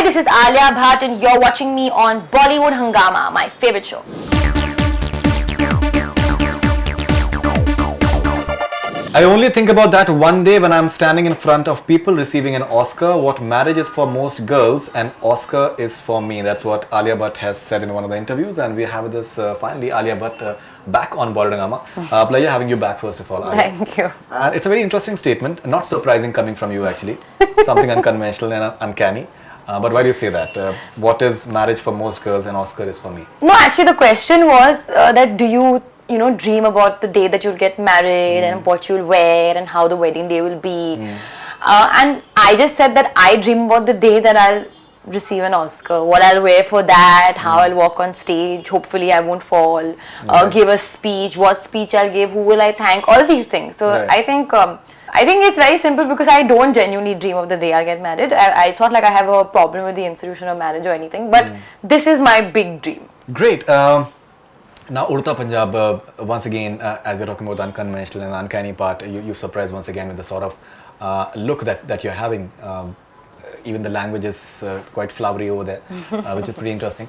Hi, this is Alia Bhatt and you're watching me on Bollywood Hungama, my favorite show. I only think about that one day when I'm standing in front of people receiving an Oscar. What marriage is for most girls, and Oscar is for me. That's what Alia Bhatt has said in one of the interviews, and we have this finally Alia Bhatt back on Bollywood Hungama. Pleasure having you back, first of all, Alia. Thank you. And it's a very interesting statement, not surprising coming from you actually. Something unconventional and uncanny. But why do you say that? What is marriage for most girls and Oscar is for me? No, actually the question was that do you dream about the day that you'll get married and what you'll wear and how the wedding day will be. And I just said that I dream about the day that I'll receive an Oscar, what I'll wear for that, how I'll walk on stage, hopefully I won't fall, give a speech, what speech I'll give, who will I thank, all these things. So I think it's very simple because I don't genuinely dream of the day I'll get married. It's not like I have a problem with the institution of marriage or anything, but this is my big dream. Great. Now, Udta Punjab, once again, as we're talking about the unconventional and the uncanny part, you surprised once again with the sort of look that you're having. Even the language is quite flowery over there, which is pretty interesting.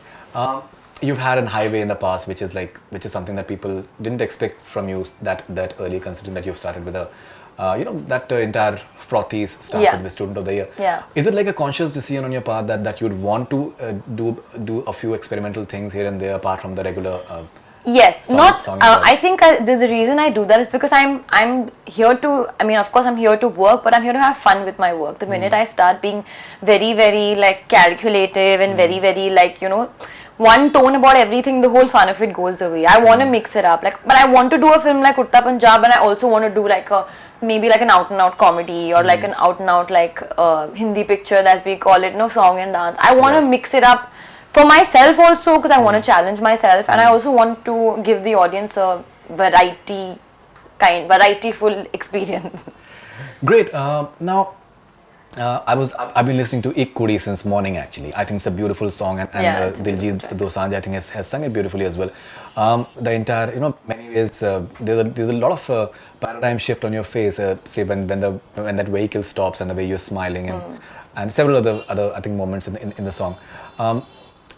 You've had an highway in the past, which is something that people didn't expect from you that early, considering that you've started with that entire frothies started with Student of the Year. Yeah. Is it like a conscious decision on your part that you'd want to do a few experimental things here and there apart from the regular? Yes, I think the reason I do that is because I'm here to, of course I'm here to work, but I'm here to have fun with my work. The minute I start being very, very like calculative and very, very like, one tone about everything, the whole fun of it goes away. I want to mix it up, but I want to do a film like Udta Punjab, and I also want to do maybe like an out and out comedy or like an out and out like Hindi picture, as we call it, song and dance. I want to mix it up for myself also, because I want to challenge myself, and I also want to give the audience a variety-full experience. Great. Now, I've been listening to Ik Kudi since morning actually. I think it's a beautiful song, and Diljit Dosanjh I think has sung it beautifully as well. The entire, many ways there's a lot of paradigm shift on your face. Say when that vehicle stops and the way you're smiling and several other I think moments in the song.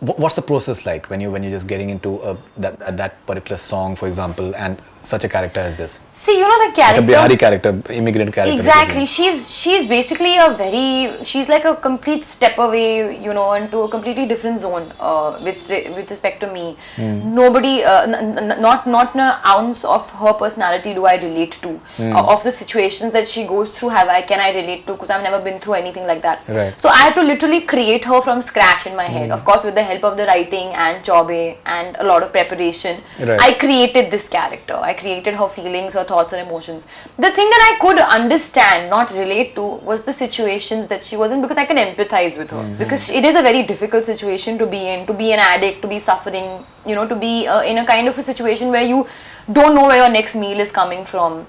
What's the process like when you're just getting into that particular song, for example, and such a character as this? See, the character, like a Bihari character, immigrant character. Exactly. She's basically she's like a complete step away, into a completely different zone with respect to me. Nobody, not an ounce of her personality do I relate to. Of the situations that she goes through, can I relate to? Because I've never been through anything like that. Right. So I had to literally create her from scratch in my head. Of course, with the help of the writing and Chaube and a lot of preparation, I created this character. I created her feelings, her thoughts and emotions. The thing that I could understand, not relate to, was the situations that she was in, because I can empathize with her. Because it is a very difficult situation to be in, to be an addict, to be suffering, to be in a kind of a situation where you don't know where your next meal is coming from.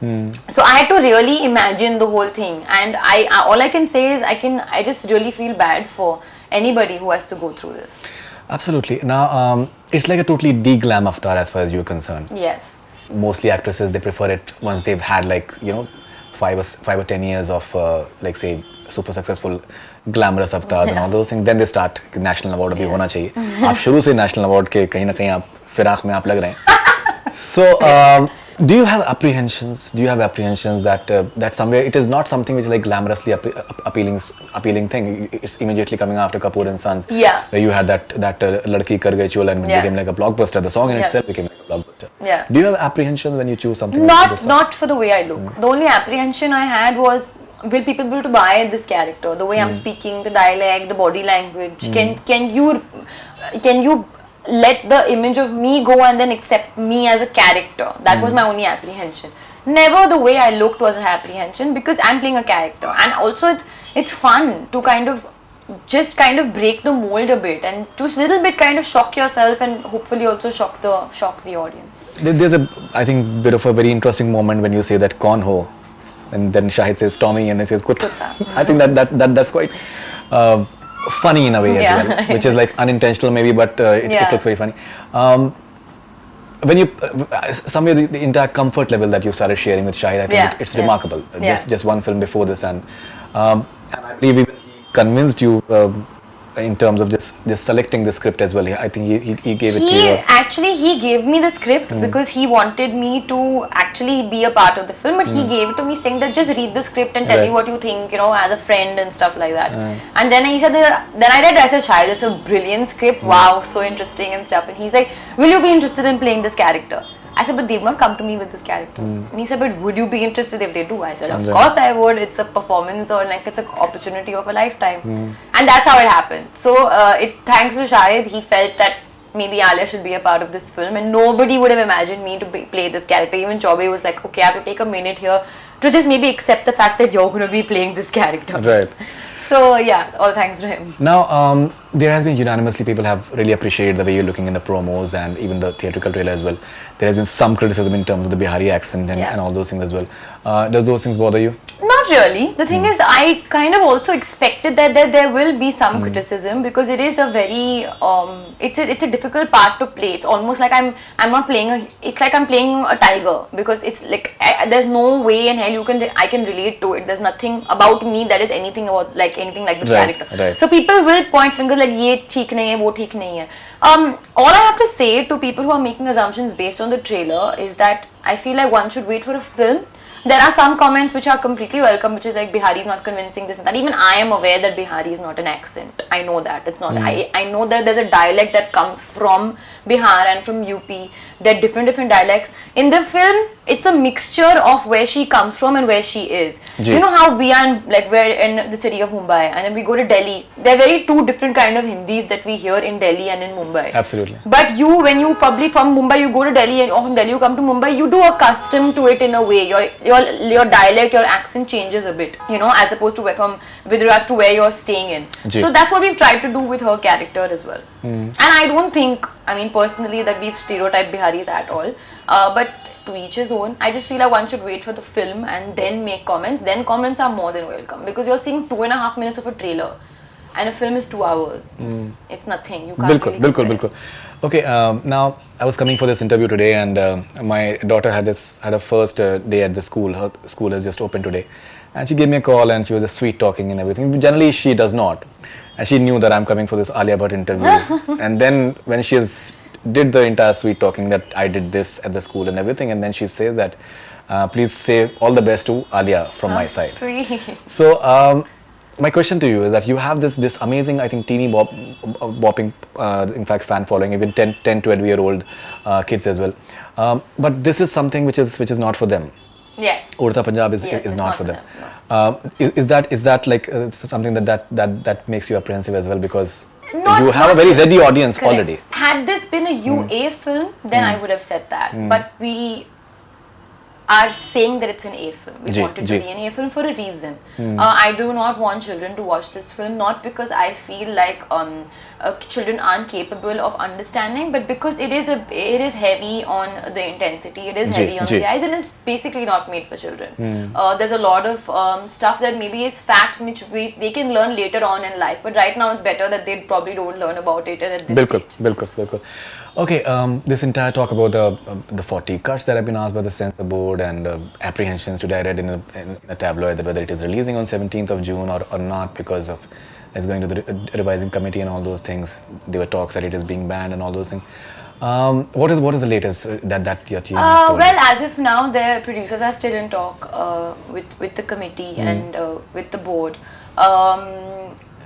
So I had to really imagine the whole thing, and all I can say is I just really feel bad for anybody who has to go through this. Absolutely. Now, it's like a totally de-glam avatar as far as you're concerned. Yes. Mostly actresses, they prefer it once they've had 5 or 10 years of say super successful glamorous avatars and all those things. Then they start national award abhi hona chahiye. आप शुरू से national award के कहीं ना कहीं आप फिराक में आप लग रहे हैं. So do you have apprehensions? That somewhere it is not something which is like glamorously appealing thing. It's immediately coming after Kapoor and Sons. Yeah. Where you had that Ladki Kar Gayi Chola and became like a blockbuster. The song in itself became like a blockbuster. Yeah. Do you have apprehensions when you choose something? Not for the way I look. The only apprehension I had was, will people be able to buy this character? The way I'm speaking, the dialect, the body language. Can you let the image of me go and then accept me as a character? That was my only apprehension. Never the way I looked was an apprehension, because I'm playing a character, and also it's fun to kind of break the mold a bit and to a little bit kind of shock yourself and hopefully also shock the audience. There's I think bit of a very interesting moment when you say that "Kaun ho," and then Shahid says Tommy and then says Kutta. I think that's quite funny in a way as well, which is like unintentional maybe, but it looks very funny. When you somewhere the entire comfort level that you started sharing with Shahid, I think it's remarkable. Just one film before this, and I believe even he convinced you in terms of just selecting the script as well? I think he gave it to you. Actually, he gave me the script because he wanted me to actually be a part of the film, but he gave it to me saying that just read the script and tell me what you think, you know, as a friend and stuff like that. And then he said, then I read, I said, Shahid, it's a brilliant script, wow, so interesting and stuff. And he's like, will you be interested in playing this character? I said, but they've not come to me with this character. And he said, but would you be interested if they do? I said, of course I would. It's a performance or like it's an opportunity of a lifetime. And that's how it happened. So thanks to Shahid, he felt that maybe Alia should be a part of this film, and nobody would have imagined me to play this character. Even Chaube was like, okay, I have to take a minute here to just maybe accept the fact that you're going to be playing this character. Right. So yeah, all thanks to him. Now, there has been unanimously, people have really appreciated the way you're looking in the promos and even the theatrical trailer as well. There has been some criticism in terms of the Bihari accent and all those things as well. Does those things bother you? Not really. The thing is, I kind of also expected that there will be some criticism, because it is a very it's a difficult part to play. It's almost like I'm not playing it's like I'm playing a tiger, because it's like there's no way in hell I can relate to it. There's nothing about me that is anything like the character. Right. So people will point fingers like ye theek nahi hai, wo theek nahi hai. All I have to say to people who are making assumptions based on the trailer is that I feel like one should wait for a film. There are some comments which are completely welcome, which is like Bihari is not convincing, this and that. Even I am aware that Bihari is not an accent. I know that. It's not. I know that there's a dialect that comes from Bihar and from UP. There are different dialects. In the film, it's a mixture of where she comes from and where she is. You know how we're in the city of Mumbai, and then we go to Delhi. There are very two different kind of Hindis that we hear in Delhi and in Mumbai. Absolutely. But when you probably from Mumbai, you go to Delhi, or from Delhi you come to Mumbai, you do accustom to it in a way. Your dialect, your accent changes a bit, you know, as opposed to with regards to where you're staying in. So that's what we've tried to do with her character as well. And I don't think, I mean personally, that we've stereotyped Biharis at all. But to each his own. I just feel like one should wait for the film and then make comments. Then comments are more than welcome, because you're seeing 2.5 minutes of a trailer. And a film is 2 hours. It's nothing. You can't Bilkul. Okay, now I was coming for this interview today, and my daughter had her first day at the school. Her school has just opened today, and she gave me a call, and she was just sweet talking and everything. Generally, she does not, and she knew that I'm coming for this Alia Bhatt interview. And then when she did the entire sweet talking that I did this at the school and everything, and then she says that please say all the best to Alia from my side. Sweet. So. My question to you is that you have this amazing, I think, teeny bopping, in fact, fan following, even 10, 12-year-old kids as well. But this is something which is not for them. Yes. Udta Punjab is not for them. No. Is that like something that makes you apprehensive as well, because you have a very ready audience already? Had this been a UA film, then I would have said that. But we are saying that it's an A film. We want it to be an A film for a reason. I do not want children to watch this film, not because I feel like children aren't capable of understanding, but because it is heavy on the intensity, it is heavy on the eyes, and it's basically not made for children. There's a lot of stuff that maybe is facts which they can learn later on in life, but right now it's better that they probably don't learn about it at this stage. Bilkul. Okay, this entire talk about the 40 cuts that have been asked by the Censor Board and apprehensions today, I read in a tabloid that whether it is releasing on 17th of June or not, because of it's going to the revising committee and all those things. There were talks that it is being banned and all those things. What is the latest that your team has told you? Well, as of now, the producers are still in talk with the committee and with the board.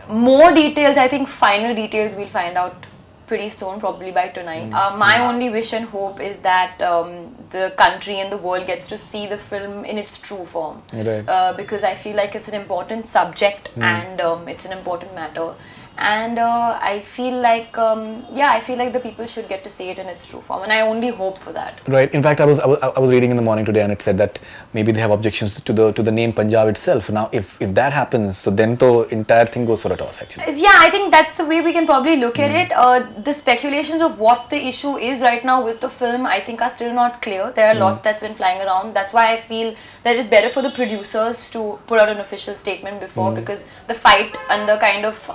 More details, I think final details we'll find out pretty soon, probably by tonight. My only wish and hope is that the country and the world gets to see the film in its true form. Right. Because I feel like it's an important subject and it's an important matter. And I feel like the people should get to see it in its true form, and I only hope for that. Right. In fact, I was reading in the morning today, and it said that maybe they have objections to the name Punjab itself. Now, if that happens, so then the entire thing goes for a toss, actually. Yeah, I think that's the way we can probably look at it. The speculations of what the issue is right now with the film, I think, are still not clear. There are a lot that's been flying around. That's why I feel that it's better for the producers to put out an official statement before, because the fight and the kind of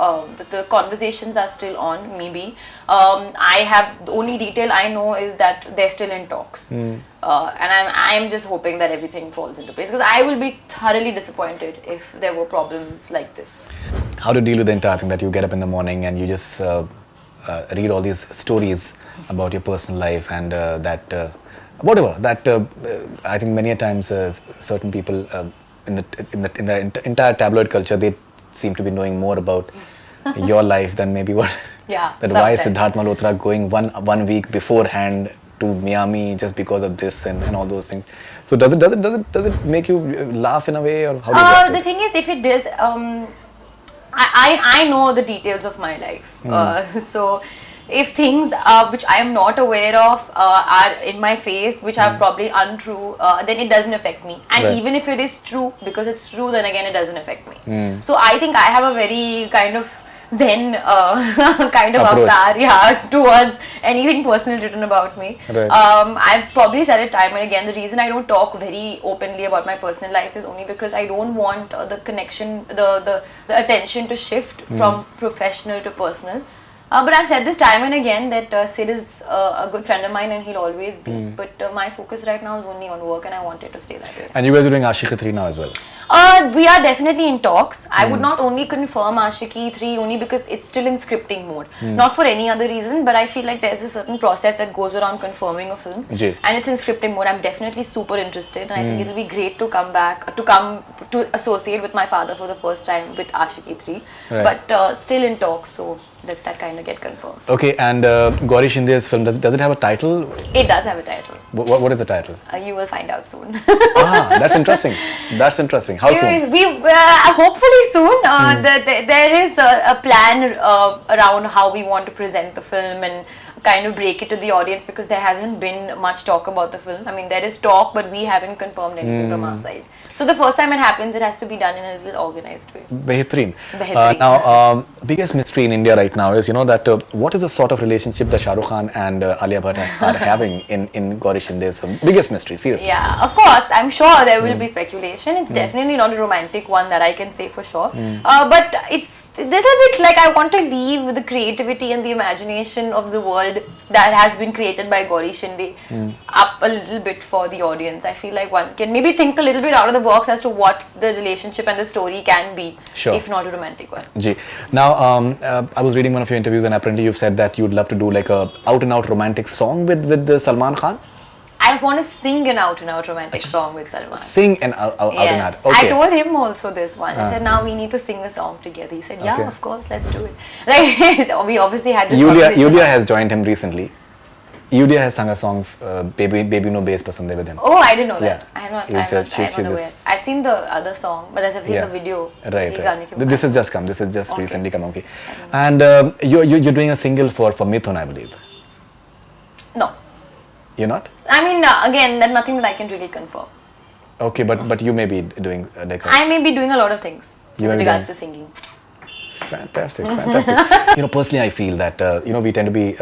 the conversations are still on, maybe. The only detail I know is that they're still in talks. And I'm just hoping that everything falls into place, because I will be thoroughly disappointed if there were problems like this. how to deal with the entire thing that you get up in the morning and you just read all these stories about your personal life and I think many a times certain people in the entire tabloid culture, they seem to be knowing more about your life than maybe what. Yeah. That why is Sidharth Malhotra going one week beforehand to Miami just because of this and all those things. So does it make you laugh in a way, or how do you react to it? The thing is, if it does, I know the details of my life. So if things which I am not aware of are in my face, which are probably untrue, then it doesn't affect me. And Right. even if it is true, because it's true, then again it doesn't affect me. So I think I have a very kind of Zen kind of Approach. avatar, towards anything personal written about me. Right. I've probably said it time and again. The reason I don't talk very openly about my personal life is only because I don't want the connection, the attention to shift from professional to personal. But I've said this time and again that Sid is a good friend of mine and he'll always be. But my focus right now is only on work and I want it to stay that way. And you guys are doing Aashiqui 3 now as well. We are definitely in talks. I would not only confirm Aashiqui 3 only because it's still in scripting mode. Not for any other reason, but I feel like there's a certain process that goes around confirming a film. Ji. And it's in scripting mode. I'm definitely super interested and I think it'll be great to come to associate with my father for the first time with Aashiqui 3. Right. But still in talks, so that kind of get confirmed. Okay, and Gauri Shinde's film, does it have a title? It does have a title. What is the title? You will find out soon. That's interesting. That's interesting. How soon? Hopefully soon. There is a plan around how we want to present the film and kind of break it to the audience because there hasn't been much talk about the film. I mean, there is talk, but we haven't confirmed anything from our side. So the first time it happens, it has to be done in a little organized way. Behatreen. Behatreen. Now, biggest mystery in India right now is, that what is the sort of relationship that Shah Rukh Khan and Alia Bhatt are having in Gauri Shinde's film? Biggest mystery, seriously. Yeah, of course. I'm sure there will be speculation. It's definitely not a romantic one that I can say for sure. But it's a little bit like I want to leave the creativity and the imagination of the world that has been created by Gauri Shinde up a little bit for the audience. I feel like one can maybe think a little bit out of the box as to what the relationship and the story can be, if not a romantic one. Ji. Now, I was reading one of your interviews and apparently you've said that you'd love to do like a out-and-out romantic song with Salman Khan. I want to sing an out-and-out romantic song with Salman. Sing an out-and-out. Yes. Okay. I told him also this one. I said, now we need to sing a song together. He said, yeah, of course, let's do it. Like, we obviously had this conversation. Yulia has joined him recently. Yulia has sung a song, Baby No Bass Pasand Hai with him. Oh, I didn't know that. Yeah. I'm not aware. I've seen the other song, but I've seen the video. Right. This has just come. This has just recently come. Okay. And you're doing a single for Mithoon, I believe. No. You're not? I mean, again, that's nothing that I can really confirm. Okay, but you may be doing I may be doing a lot of things with regards to singing. Fantastic. Personally, I feel that we tend to be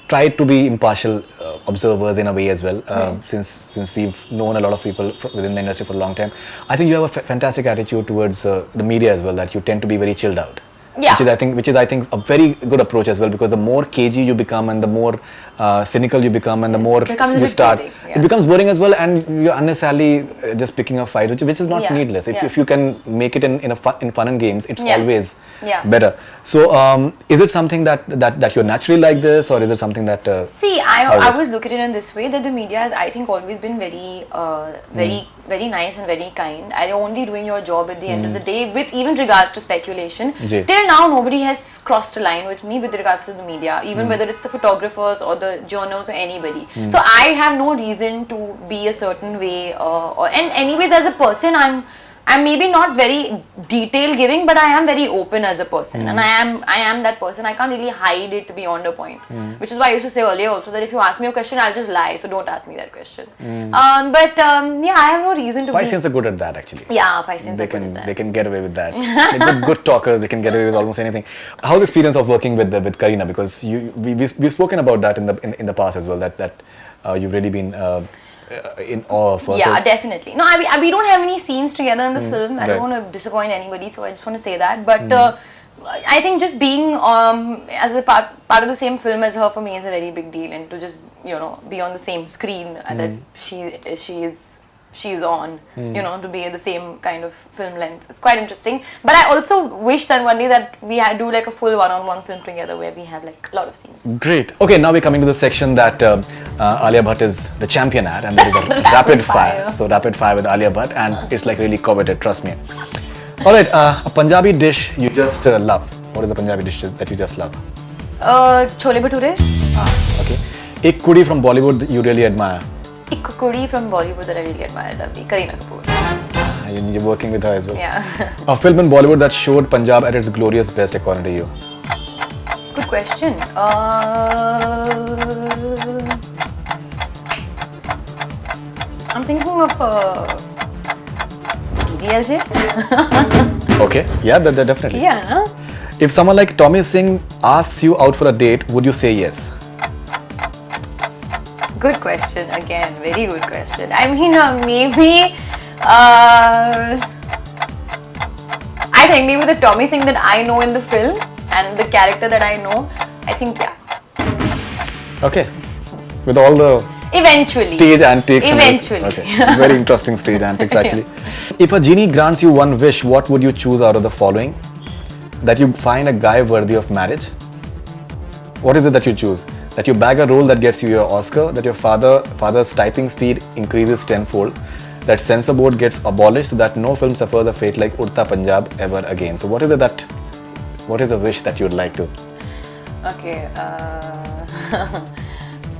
try to be impartial observers in a way as well. Since we've known a lot of people within the industry for a long time, I think you have a fantastic attitude towards the media as well. That you tend to be very chilled out. Yeah. Which is I think a very good approach as well, because the more cagey you become and the more cynical you become and the more you start, it becomes boring as well, and you're unnecessarily just picking a fight, which is not needless. If you can make it in fun and games, it's always better. So is it something that you're naturally like this, or is it something that see, I always look at it in this way, that the media has, I think, always been very very nice and very kind. Are only doing your job at the end of the day, with even regards to speculation. Till now, nobody has crossed a line with me with regards to the media, even whether it's the photographers or the journals or anybody. So I have no reason to be a certain way. And anyways, as a person, I'm maybe not very detail giving, but I am very open as a person, and I am that person. I can't really hide it beyond a point, which is why I used to say earlier also that if you ask me a question, I'll just lie. So don't ask me that question. But I have no reason to. Pisceans are good at that, actually. Yeah, Pisceans are good at that. They can get away with that. They're good talkers. They can get away with almost anything. How's the experience of working with Kareena? Because we've spoken about that in the past as well. That you've really been. In awe of her. Yeah, definitely. No, we don't have any scenes together in the film. I don't want to disappoint anybody, so I just want to say that. But I think just being as a part of the same film as her for me is a very big deal, and to just be on the same screen that she she's on, you know, to be in the same kind of film length. It's quite interesting. But I also wish that one day that we do like a full one-on-one film together where we have like a lot of scenes. Great. Okay, now we're coming to the section that Alia Bhatt is the champion at, and that is a rapid fire. So rapid fire with Alia Bhatt, and it's like really coveted, trust me. All right, a Punjabi dish you just love. What is a Punjabi dish that you just love? Chole bhature. Okay. Ik Kudi from Bollywood you really admire. Ik Kudi from Bollywood that I really admire, lovely. Kareena Kapoor. You're working with her as well. Yeah. A film in Bollywood that showed Punjab at its glorious best according to you. Good question. I'm thinking of DLJ. Okay, yeah, that definitely. Yeah, no? If someone like Tommy Singh asks you out for a date, would you say yes? Good question again, very good question. I mean, maybe, I think maybe the Tommy Singh that I know in the film and the character that I know, I think yeah. Okay, with all the eventually stage antics. Eventually. Okay, very interesting stage antics actually. Yeah. If a genie grants you one wish, what would you choose out of the following? That you find a guy worthy of marriage. What is it that you choose? That you bag a role that gets you your Oscar, that your father's typing speed increases tenfold, that Censor Board gets abolished so that no film suffers a fate like Udta Punjab ever again. So what is a wish that you would like to? Okay,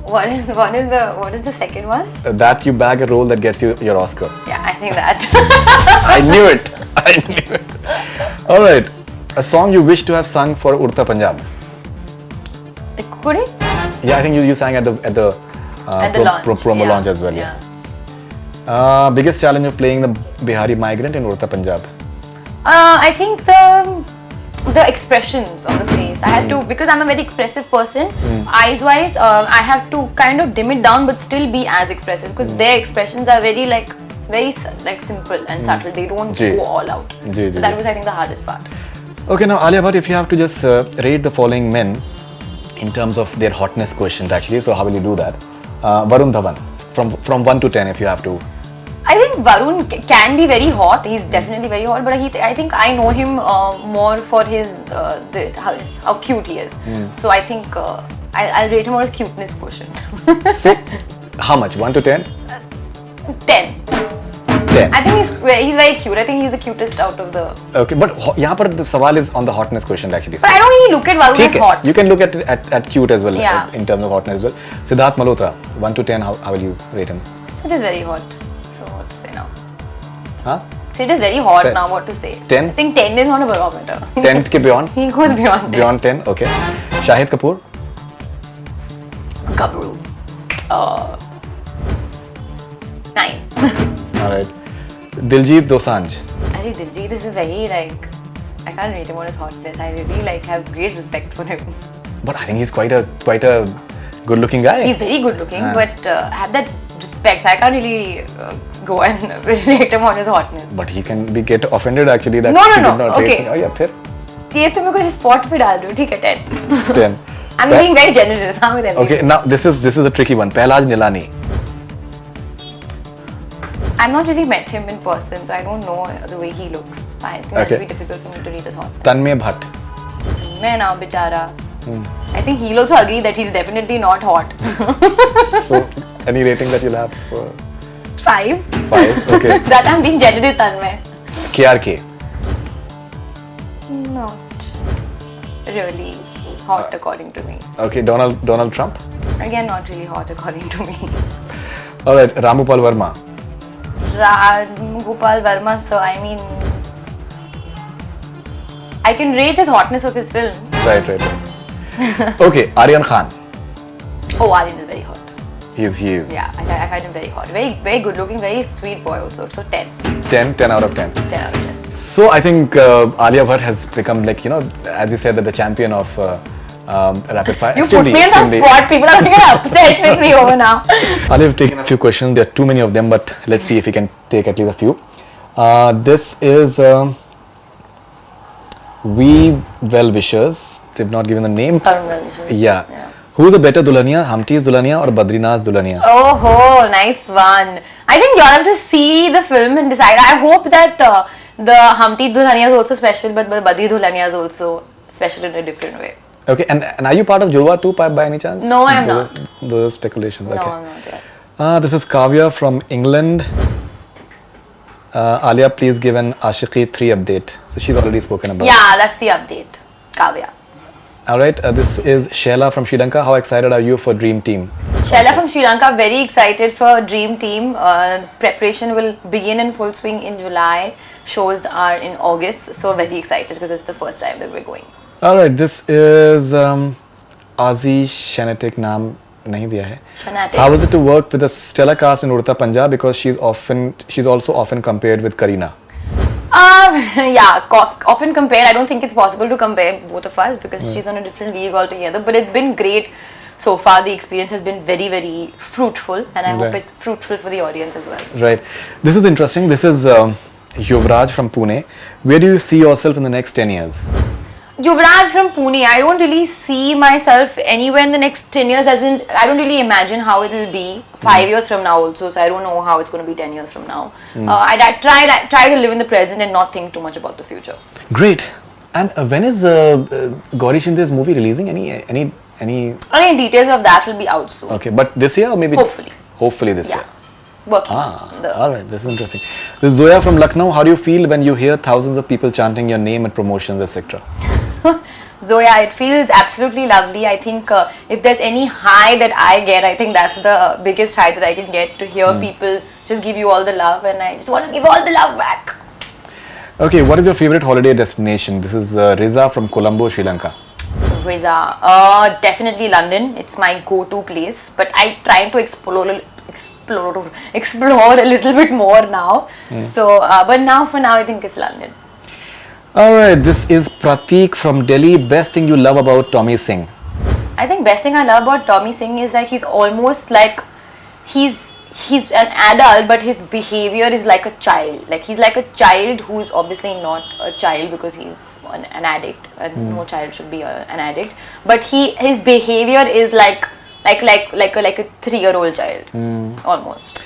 what is the second one? That you bag a role that gets you your Oscar. Yeah, I think that. I knew it. All right, a song you wish to have sung for Udta Punjab. Ik Kudi? Yeah, I think you sang at the launch. Promo launch as well. Yeah. Biggest challenge of playing the Bihari migrant in Udta Punjab? I think the expressions on the face. I had to, because I'm a very expressive person, eyes wise, I have to kind of dim it down but still be as expressive because their expressions are very simple and subtle. They don't go all out. So that was, I think, the hardest part. Okay, now Alia Bhatt, if you have to just rate the following men in terms of their hotness quotient actually, so how will you do that? Varun Dhawan, from 1 to 10 if you have to. I think Varun can be very hot. He's definitely very hot, but I think I know him more for his how cute he is. So I think I'll rate him on his cuteness quotient. So, how much? 1 to 10? 10. 10. I think he's very cute. I think he's the cutest out of the. Okay, but here the sawal is on the hotness quotient actually. But I don't really look at Varun as hot. You can look at cute as well, Yeah. in terms of hotness as well. Sidharth Malhotra, 1 to 10, how will you rate him? Sid is very hot. So what to say now? Huh? Sid is very hot Sets. now. What to say? 10? I think 10 is not a barometer. 10 ke beyond? He goes beyond 10. Beyond 10, okay. Shahid Kapoor? Gabru. 9. Alright. Diljit Dosanjh? I think Diljit is very I can't rate him on his hotness. I really have great respect for him. But I think he's quite a good looking guy. He's very good looking, but have that respect. I can't really go and rate him on his hotness. But he can get offended actually that No, she did not okay. rate him. Oh yeah, फिर? ये तो मैं कुछ spot पे डाल दूँ, ठीक है 10. 10. I'm being very generous, with everything. Okay, now this is a tricky one. Pehlaj Nilani. I've not really met him in person, so I don't know the way he looks. So I think that would be difficult for me to read his hotness. Tanmay Bhatt. मैं ना बेचारा. I think he'll also agree that he's definitely not hot. So, any rating that you'll have? 5. 5, okay. That I'm being generous, Tanmay. KRK. Not really hot according to me. Okay, Donald Trump. Again, not really hot according to me. All right, Ramgopal Verma. Ramgopal Verma, so I mean, I can rate his hotness of his films. Right. Okay, Aryan Khan. Oh, Aryan is very hot. He is. Yeah, I find him very hot. Very, very good looking, very sweet boy also. So 10. 10 out of 10. 10 out of 10. So I think Alia Bhatt has become as you said, that the champion of rapid fire. You put me on the spot. People are going to get upset with me over now. Alia, we've taken a few questions. There are too many of them, but let's see if we can take at least a few. This is We Well Wishers. They've not given the name. Well Wishers. Yeah. Who's a better Dulhania, Humpty's Dulhania or Badrinath's Dulhania? Oh, nice one. I think you'll have to see the film and decide. I hope that the Humpty Dulhania is also special, but Badri Dulhania is also special in a different way. Okay, and are you part of Judwaa too by any chance? No, I'm not. Those speculations. Okay. No, I'm not yet. This is Kavya from England. Alia, please give an Aashiqui 3 update. So she's already spoken about. Yeah, that's the update. Kavya. Alright, this is Shaila from Sri Lanka. How excited are you for Dream Team? Shaila from Sri Lanka, very excited for Dream Team. Preparation will begin in full swing in July. Shows are in August. So very excited because it's the first time that we're going. Alright, this is Azi Shanatic naam nahi diya hai. Shanatic. How was it to work with a stellar cast in Udta Punjab, because she's also often compared with Kareena? Yeah, often compared. I don't think it's possible to compare both of us because she's on a different league altogether. But it's been great so far. The experience has been very, very fruitful, and I hope it's fruitful for the audience as well. Right. This is interesting. This is Yuvraj from Pune. Where do you see yourself in the next 10 years? Yuvraj from Pune. I don't really see myself anywhere in the next 10 years, as in I don't really imagine how it will be 5 years from now also, so I don't know how it's going to be 10 years from now. I try to live in the present and not think too much about the future. Great. And when is Gauri Shinde's movie releasing? Any details of that will be out soon. Okay, but this year or maybe? Hopefully this year. Working. Alright, this is interesting. This is Zoya from Lucknow. How do you feel when you hear thousands of people chanting your name at promotions, etc.? Zoya, it feels absolutely lovely. I think if there's any high that I get, I think that's the biggest high that I can get, to hear people just give you all the love, and I just want to give all the love back. Okay, what is your favorite holiday destination? This is Riza from Colombo, Sri Lanka. Riza, definitely London. It's my go-to place, but I try to explore a little bit more now. So, but for now, I think it's London. Alright, this is Pratik from Delhi. Best thing you love about Tommy Singh? I think best thing I love about Tommy Singh is that he's almost like, he's an adult, but his behavior is like a child. Like he's like a child who's obviously not a child because he's an addict, and no child should be an addict. But his behavior is like a 3-year-old child, almost.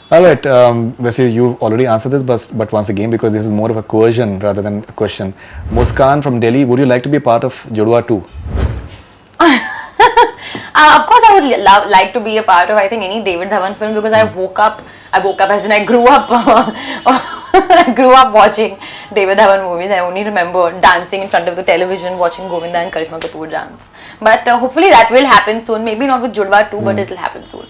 Alright, you've already answered this, but once again, because this is more of a coercion rather than a question. Muskan from Delhi, would you like to be part of Judwaa 2? Of course, I would like to be a part of, I think, any David Dhawan film, because I woke up as in I grew up watching David Dhawan movies. I only remember dancing in front of the television, watching Govinda and Karishma Kapoor dance. But hopefully that will happen soon. Maybe not with Judwaa 2, but it will happen soon.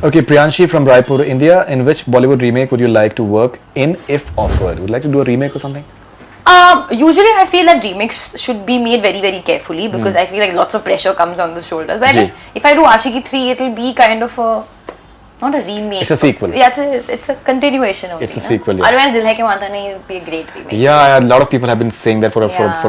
Okay, Priyanshi from Raipur, India. In which Bollywood remake would you like to work in if offered? Would you like to do a remake or something? Usually I feel that remakes should be made very, very carefully, because I feel like lots of pressure comes on the shoulders. But if I do Aashiqui 3, it will be kind of not a remake. It's a sequel. Yeah, it's a continuation of it. It's a sequel, yeah. Otherwise, Dil Hai Ke Manta Nahi would be a great remake. Yeah, a lot of people have been saying that for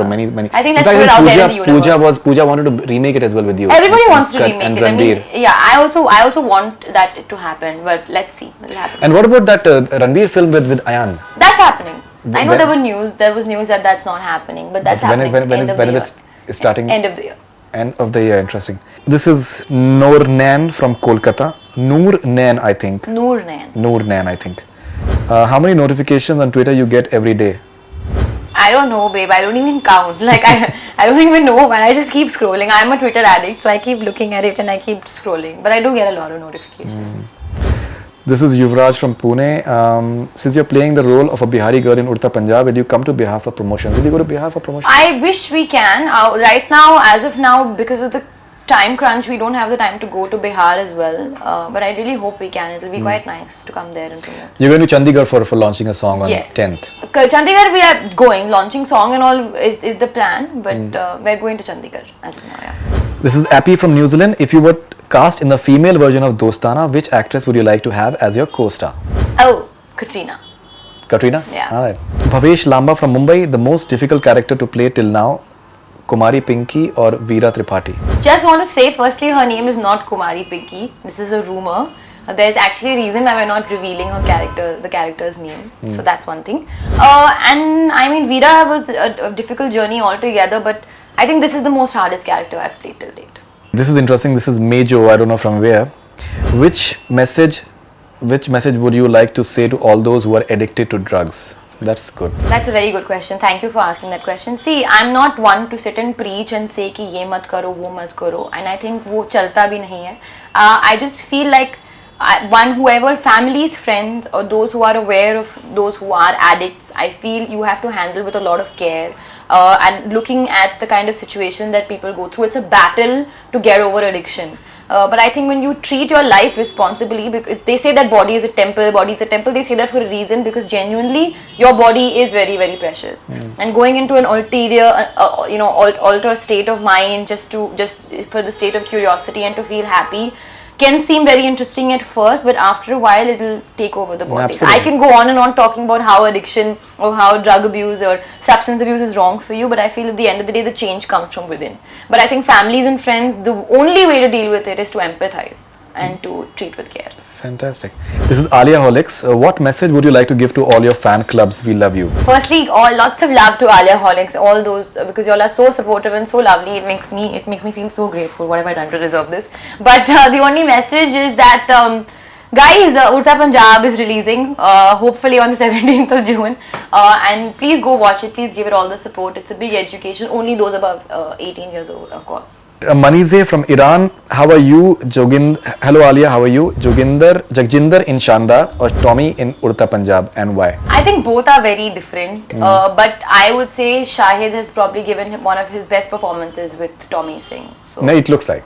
many. I think let's put it out there in the universe. Pooja wanted to remake it as well with you. Everybody wants to remake and it. Ranbir. I also want that to happen, but let's see. It'll happen. And what about that Ranbir film with Ayan? That's happening. I know there was news that that's not happening, but that's happening. When is it starting? End of the year. End of the year, interesting. This is Noor Nain from Kolkata. Noor Nain, I think. Noor Nain, I think. How many notifications on Twitter you get every day? I don't know, babe. I don't even count. Like I don't even know, but I just keep scrolling. I'm a Twitter addict, so I keep looking at it and I keep scrolling. But I do get a lot of notifications. This is Yuvraj from Pune. Since you're playing the role of a Bihari girl in Udta Punjab, will you come to Bihar for promotions? Will you go to Bihar for promotions? I wish we can. Right now, as of now, because of the time crunch, we don't have the time to go to Bihar as well. But I really hope we can. It'll be quite nice to come there and promote. You're going to Chandigarh for launching a song on 10th. Chandigarh we are going. Launching song and all is the plan. But we're going to Chandigarh as of now, yeah. This is Appy from New Zealand. If you were cast in the female version of Dostana, which actress would you like to have as your co-star? Oh, Katrina. Yeah. Alright. Bhavesh Lamba from Mumbai. The most difficult character to play till now, Kumari Pinky or Veera Tripathi? Just want to say, firstly, her name is not Kumari Pinky. This is a rumor. There's actually a reason why we're not revealing the character's name. So that's one thing. And I mean, Veera was a difficult journey altogether, but I think this is the most hardest character I've played till date. This is interesting. This is Mejo, I don't know from where. Which message which message would you like to say to all those who are addicted to drugs? That's good. That's a very good question. Thank you for asking that question. See, I'm not one to sit and preach and say कि ये मत करो, वो मत करो, and I think वो चलता भी नहीं है. I just feel like whoever families, friends, or those who are aware of those who are addicts, I feel you have to handle with a lot of care. And looking at the kind of situation that people go through, it's a battle to get over addiction. But I think when you treat your life responsibly, because they say that body is a temple, they say that for a reason, because genuinely your body is very, very precious. And going into an altered state of mind just for the state of curiosity and to feel happy can seem very interesting at first, but after a while it'll take over the body. Absolutely. I can go on and on talking about how addiction or how drug abuse or substance abuse is wrong for you, but I feel at the end of the day the change comes from within. But I think families and friends, the only way to deal with it is to empathize and to treat with care. Fantastic. This is Alia Holics. What message would you like to give to all your fan clubs? We love you. Firstly, lots of love to Alia Holics, all those, because you all are so supportive and so lovely. It makes me feel so grateful. What have I done to deserve this? But the only message is that guys, Udta Punjab is releasing hopefully on the 17th of June, and please go watch it. Please give it all the support. It's a big education. Only those above 18 years old, of course. Manize from Iran, how are you? Hello Alia, how are you? Jagjinder in Shandar or Tommy in Udta Punjab, and why? I think both are very different, but I would say Shahid has probably given him one of his best performances with Tommy Singh. So no, it looks like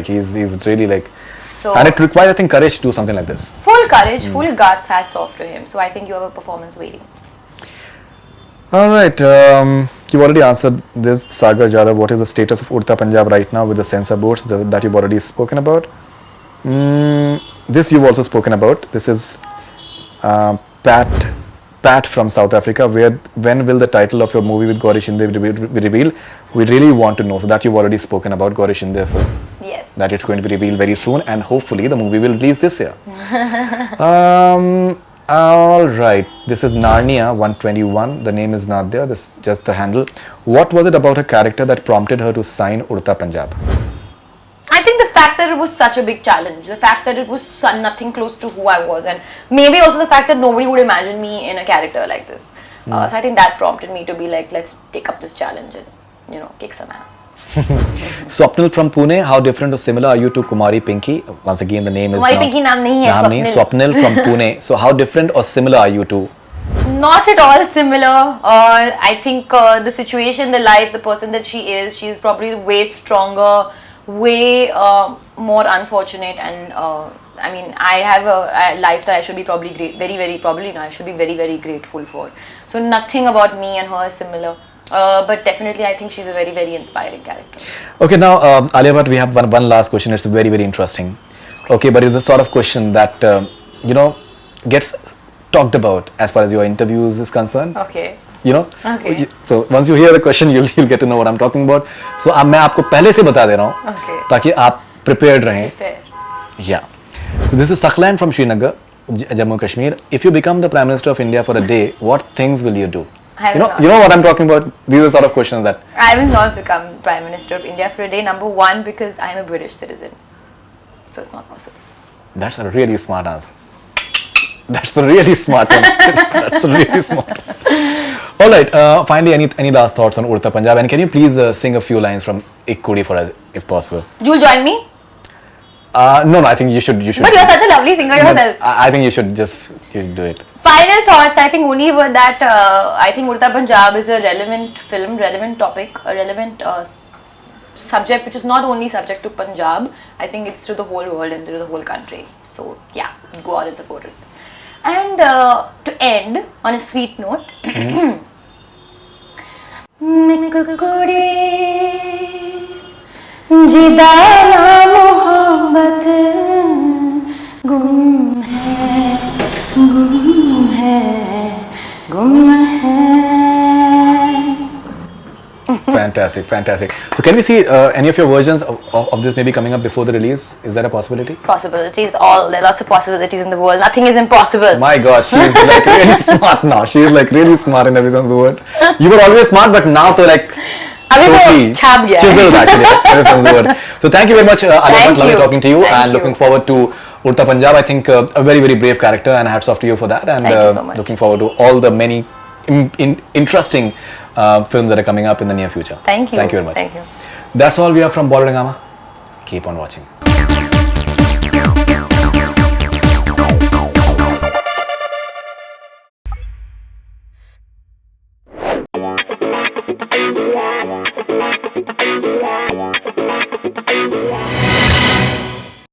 he's really like, so, and it requires, I think, courage to do something like this. Full courage, full guts, hats off to him. So I think you have a performance waiting. All right, you've already answered this, Sagar Jadhav. What is the status of Udta Punjab right now with the censor boards that you've already spoken about? This you've also spoken about. This is Pat from South Africa. When will the title of your movie with Gauri Shinde be revealed? We really want to know. So that you've already spoken about Gauri Shinde film. Yes. That it's going to be revealed very soon, and hopefully the movie will release this year. All right, this is Narnia 121. The name is not there. This is just the handle. What was it about her character that prompted her to sign Udta Punjab? I think the fact that it was such a big challenge, the fact that it was nothing close to who I was, and maybe also the fact that nobody would imagine me in a character like this. So I think that prompted me to be like, let's take up this challenge and, kick some ass. Swapnil from Pune, how different or similar are you to Kumari Pinky? Once again, the name is Kumari Pinky naam nahi hai, Swapnil from Pune. So how different or similar are you to? Not at all similar. I think the situation, the life, the person that she's probably way stronger, way more unfortunate, and I have a life that I should be probably I should be very, very grateful for. So nothing about me and her is similar. But definitely I think she's a very, very inspiring character. Okay, now Alia Bhatt, we have one last question. It's very, very interesting. Okay, but it's the sort of question that gets talked about as far as your interviews is concerned. Okay. Okay. So once you hear the question, you'll get to know what I'm talking about. So मैं आपको पहले से बता दे रहा हूँ, ताकि आप prepared रहें. Yeah. So this is Sakhlan from Srinagar, Jammu Kashmir. If you become the Prime Minister of India for a day, what things will you do? You know what I'm talking about? These are sort of questions that I will not become Prime Minister of India for a day. Number one, because I'm a British citizen, so it's not possible. That's a really smart answer. That's a really smart one. That's a really smart one. All right. Finally, any last thoughts on Udta Punjab? And can you please sing a few lines from Ik Kudi for us, if possible? You'll join me? No, I think you should. But you're such a lovely singer yourself. I think you should do it. Final thoughts, I think only were that I think Udta Punjab is a relevant film, relevant topic, a relevant subject which is not only subject to Punjab, I think it's to the whole world and to the whole country. So yeah, go out and support it. And to end on a sweet note, Ik Kudi jida mohabbat gum hai. Fantastic. So can we see any of your versions of this maybe coming up before the release? Is that a possibility? Possibilities, there are lots of possibilities in the world. Nothing is impossible. My God, she's like really smart now. She is like really smart in every sense of the word. You were always smart, but now to like totally chiseled actually. Every sense of the word. So thank you very much, Alia Bhatt. Lovely talking to you, and looking forward to Udta Punjab, I think a very, very brave character, and hats off to you for that. And Thank you so much. looking forward to all the many interesting films that are coming up in the near future. Thank you. Thank you very much. Thank you. That's all we have from Bollywood Hungama. Keep on watching.